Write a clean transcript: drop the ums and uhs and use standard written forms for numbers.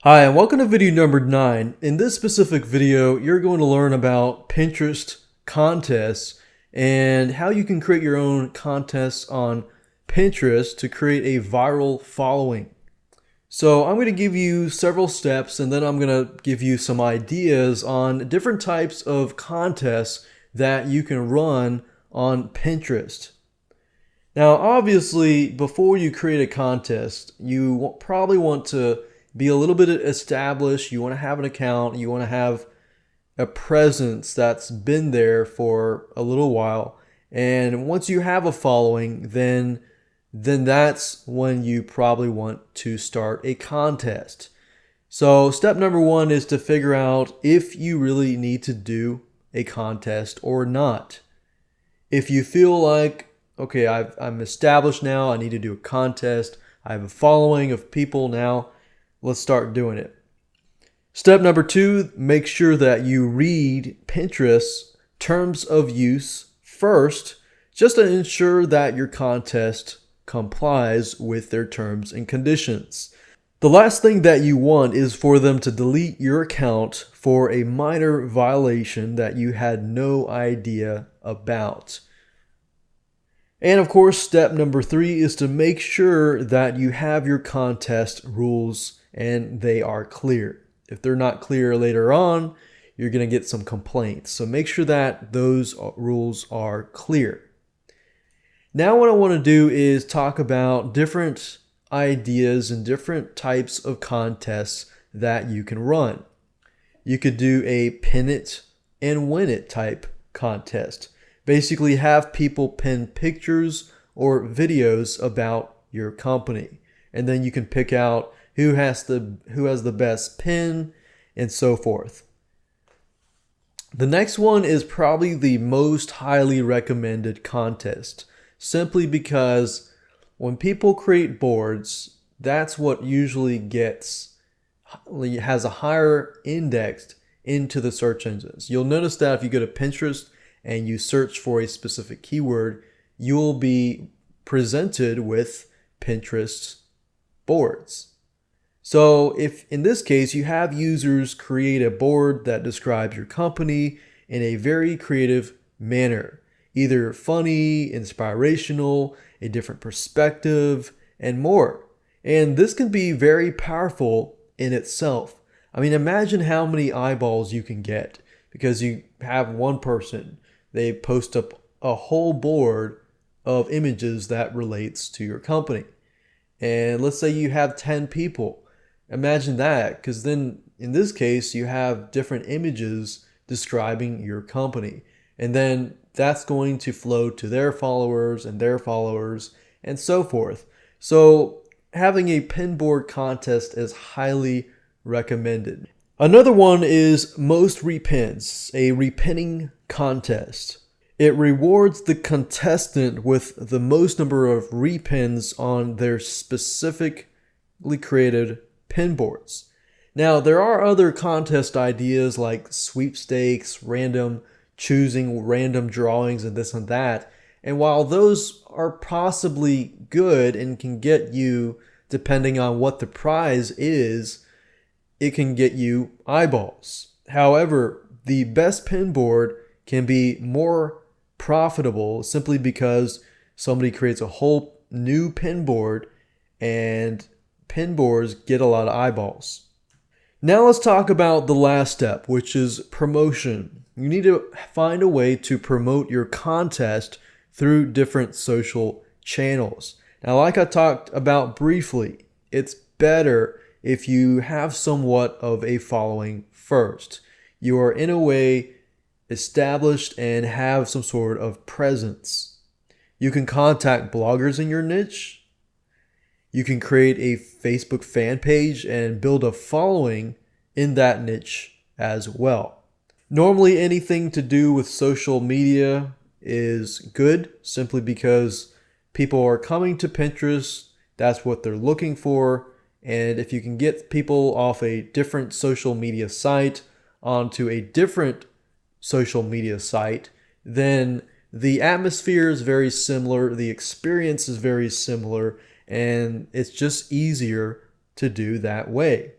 Hi, and welcome to video number 9. In this specific video, you're going to learn about Pinterest contests and how you can create your own contests on Pinterest to create a viral following. So I'm going to give you several steps, and then I'm going to give you some ideas on different types of contests that you can run on Pinterest. Now, obviously, before you create a contest, you probably want to be a little bit established. You want to have an account. You want to have a presence that's been there for a little while. And once you have a following, then that's when you probably want to start a contest. So step number 1 is to figure out if you really need to do a contest or not. If you feel like, okay, I'm established now, I need to do a contest, I have a following of people now, let's start doing it. Step number 2, make sure that you read Pinterest's terms of use first, just to ensure that your contest complies with their terms and conditions. The last thing that you want is for them to delete your account for a minor violation that you had no idea about. And of course, step number 3 is to make sure that you have your contest rules and they are clear. If they're not clear later on, you're going to get some complaints. So make sure that those rules are clear. Now what I want to do is talk about different ideas and different types of contests that you can run. You could do a pin it and win it type contest. Basically have people pin pictures or videos about your company. And then you can pick out who has the best pin and so forth. The next one is probably the most highly recommended contest, simply because when people create boards, that's what usually has a higher index into the search engines. You'll notice that if you go to Pinterest and you search for a specific keyword, you'll be presented with Pinterest boards. So if in this case you have users create a board that describes your company in a very creative manner, either funny, inspirational, a different perspective, and more. And this can be very powerful in itself. I mean, imagine how many eyeballs you can get because you have one person, they post up a whole board of images that relates to your company. And let's say you have 10 people. Imagine that, because then in this case, you have different images describing your company. And then that's going to flow to their followers and so forth. So having a pinboard contest is highly recommended. Another one is most repins, a repinning contest. It rewards the contestant with the most number of repins on their specifically created pin boards. Now, there are other contest ideas like sweepstakes, choosing random drawings and this and that. And while those are possibly good and can get you, depending on what the prize is, it can get you eyeballs. However, the best pin board can be more profitable simply because somebody creates a whole new pin board and pin boards get a lot of eyeballs. Now let's talk about the last step, which is promotion. You need to find a way to promote your contest through different social channels. Now, like I talked about briefly, it's better if you have somewhat of a following first. You are in a way established and have some sort of presence. You can contact bloggers in your niche. You can create a Facebook fan page and build a following in that niche as well. Normally, anything to do with social media is good simply because people are coming to Pinterest. That's what they're looking for. And if you can get people off a different social media site onto a different social media site, then the atmosphere is very similar, the experience is very similar, and it's just easier to do that way.